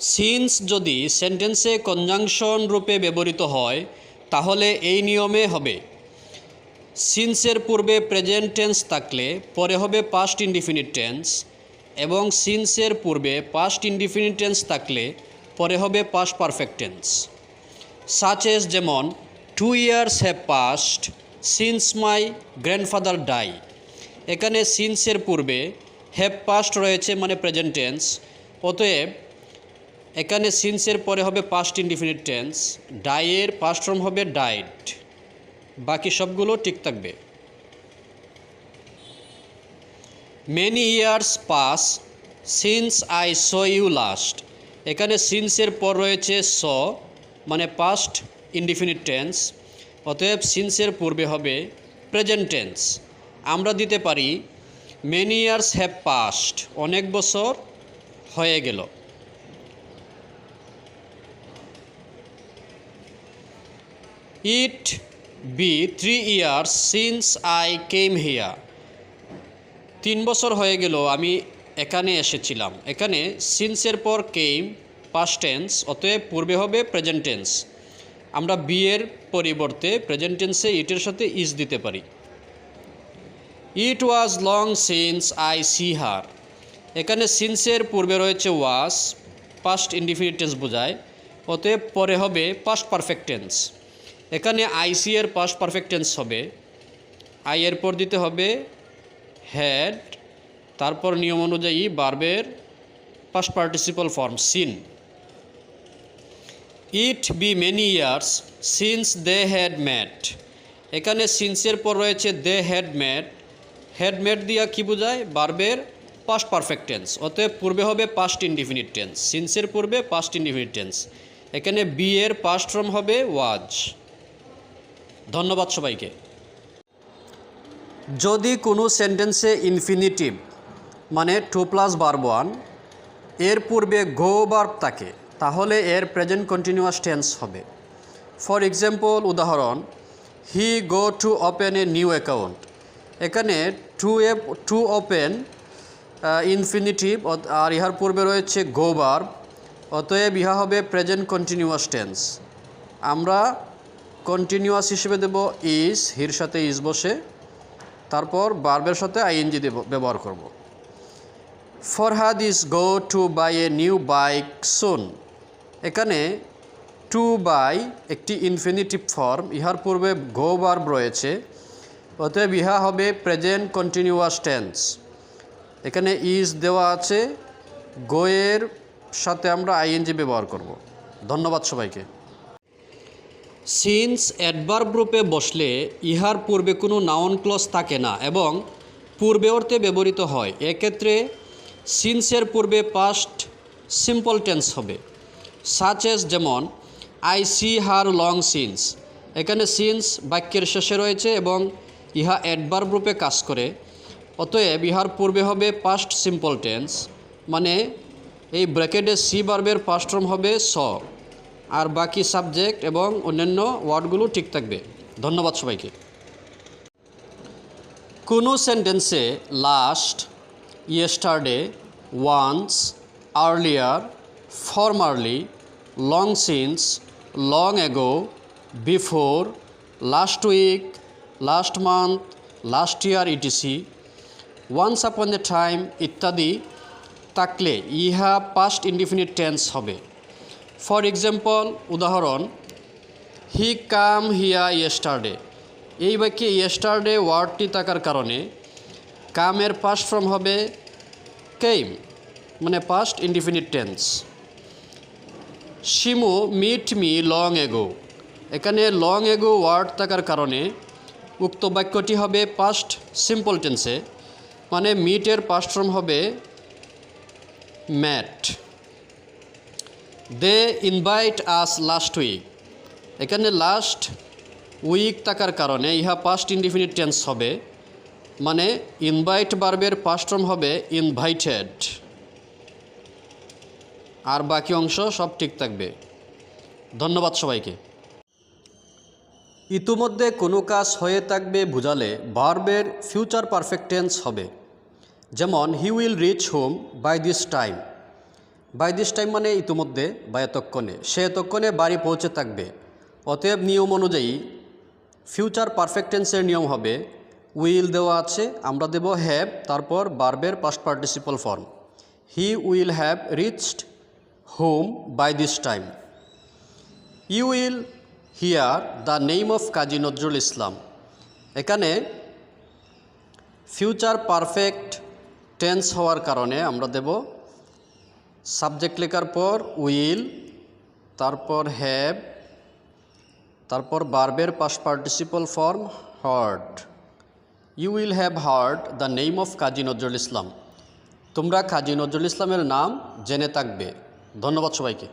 Since যদি সেন্টেন্সে conjunction রূপে ব্যবহৃত হয় তাহলে এই নিয়মে হবে। সিন্সের পূর্বে প্রেজেন্ট টেন্স থাকলে পরে হবে পাস্ট ইনডিফিনিট টেন্স, এবং সিন্সের পূর্বে পাস্ট ইনডিফিনিট টেন্স থাকলে পরে হবে past perfect tense. Such as যেমন 2 years have passed since my grandfather die. এখানে সিন্সের পূর্বে হ্যাভ পাস্ট রয়েছে মানে প্রেজেন্ট টেন্স, অতএব এখানে সিন্সের পরে হবে পাস্ট ইনডিফিনিট টেন্স, ডাইয়ের পাস্ট ফর্ম হবে ডাইড, বাকি সবগুলো ঠিক থাকবে। Many years pass since I saw you last. এখানে সিন্সের পর রয়েছে স মানে পাস্ট ইনডিফিনিট টেন্স, অতএব সিন্সের পূর্বে হবে প্রেজেন্ট টেন্স। আমরা দিতে পারি মেনি ইয়ার্স হ্যাভ পাস্ট, অনেক বছর হয়ে গেল। It be 3 years since I came here. 3 বছর হয়ে গেল আমি এখানে এসেছিলাম। এখানে সিন্সের পর কেম পাস্ট টেন্স, অতএব পূর্বে হবে প্রেজেন্ট টেন্স। আমরা বি এর পরিবর্তে প্রেজেন্ট টেন্সে ইটের সাথে ইজ দিতে পারি। It was long since I see her. এখানে সিন্সের পূর্বে রয়েছে ওয়াজ, পাস্ট ইনডিফিনিট টেন্স বোঝায়, অতএব পরে হবে পাস্ট পারফেক্ট টেন্স। এখানে আইসি এর পাস্ট পারফেক্ট টেন্স হবে, আই এর পর দিতে হবে হ্যাড, তারপর নিয়ম অনুযায়ী ভার্বের past participle form seen. It be many years since they had met. এখানে সিন্সের পর রয়েছে দে হ্যাড মেট, হ্যাড মেট দিয়া কী বোঝায়? ভার্বের পাস্ট পারফেক্ট টেন্স, অতএব পূর্বে হবে পাস্ট ইনডিফিনিট টেন্স, সিন্সের পূর্বে পাস্ট ইনডিফিনিট টেন্স। এখানে বি এর পাস্ট ফর্ম হবে ওয়াজ। ধন্যবাদ সবাইকে। যদি কোনো সেন্টেন্সে ইনফিনিটিভ মানে 2 + ভার্ব 1 এর পূর্বে গো ভার্ব থাকে তাহলে এর প্রেজেন্ট কন্টিনিউয়াস টেন্স হবে। ফর এক্সাম্পল, উদাহরণ, he go to open a new account. এখানে টু ওপেন ইনফিনিটিভ আর ইহার পূর্বে রয়েছে গো ভার্ব, অতএব ইহা হবে প্রেজেন্ট কন্টিনিউয়াস টেন্স। আমরা কন্টিনিউয়াস হিসেবে দেব ইজ, হির সাথে ইজ বসে, তারপর ভার্বের সাথে আইএনজি ব্যবহার করব। Farhad is go to buy a new bike soon. এখানে টু বাই একটি ইনফিনিটিভ ফর্ম, ইহার পূর্বে গো ভার্ব রয়েছে, অতএব ইহা হবে প্রেজেন্ট কন্টিনিউয়াস টেন্স। এখানে ইজ দেওয়া আছে, গো এর সাথে আমরা আইএনজি ব্যবহার করব। ধন্যবাদ সবাইকে। সিন্স অ্যাডভার্ব রূপে বসলে ইহার পূর্বে কোনো নাউন ক্লজ থাকে না এবং পূর্বে অর্থে ব্যবহৃত হয়। এক্ষেত্রে সিন্সের পূর্বে পাস্ট সিম্পল টেন্স হবে। সাচ এস যেমন I see her long since. এখানে সিন্স বাক্যের শেষে রয়েছে এবং ইহা অ্যাডভার্ব রূপে কাজ করে, অতএব ইহার পূর্বে হবে পাস্ট সিম্পল টেন্স, মানে এই ব্র্যাকেটে সি ভার্বের পাস্ট ফর্ম হবে স, আর বাকি সাবজেক্ট এবং অন্যান্য ওয়ার্ডগুলো ঠিক থাকবে। ধন্যবাদ সবাইকে। কোনো সেন্টেন্সে last, yesterday, once, earlier, formerly, long since, long ago, before, last week, last month, last year etc, once upon a time ইত্যাদি থাকলে ইহা পাস্ট ইনডিফিনিট টেন্স হবে। ফর এক্সাম্পল, উদাহরণ, হি কাম হিয়া ইয়েস্টারডে। এই বাক্যে ইয়েস্টারডে ওয়ার্ডটি থাকার কারণে কামের পাস্ট ফর্ম হবে কেম, মানে past indefinite tense. Shimu met me long ago. এখানে লং এগো ওয়ার্ড থাকার কারণে উক্ত বাক্যটি হবে পাস্ট সিম্পল টেন্সে, মানে মিটের পাস্ট ফর্ম হবে ম্যাট। দে ইনভাইট আস লাস্ট উইক। এখানে লাস্ট উইক থাকার কারণে ইহা পাস্ট ইনডিফিনিট টেন্স হবে, মানে ইনভাইট ভার্বের পাস্ট ফর্ম হবে ইনভাইটেড, আর বাকি অংশ সব ঠিক থাকবে। ধন্যবাদ সবাইকে। ইতিমধ্যে কোনো কাজ হয়ে থাকবে বোঝালে ভার্বের ফিউচার পারফেক্ট টেন্স হবে। যেমন he will reach home by this time. By this time মানে ইতিমধ্যে বা এতক্ষণে, সে এতক্ষণে বাড়ি পৌঁছে থাকবে। অতএব নিয়ম অনুযায়ী ফিউচার পারফেক্ট টেন্সের নিয়ম হবে উইল দেওয়া আছে, আমরা দেব হ্যাভ, তারপর ভার্বের past participle form. He will have reached home by this time. You will hear the name of Kazi Nazrul Islam. এখানে ফিউচার পারফেক্ট টেন্স হওয়ার কারণে আমরা দেব সাবজেক্ট লেখার পর উইল, তারপর হ্যাভ, তারপর ভার্বের past participle form heard. You will have heard the name of Kazi Nazrul Islam. তোমরা কাজী নজরুল ইসলামের নাম জেনে থাকবে। ধন্যবাদ সবাইকে।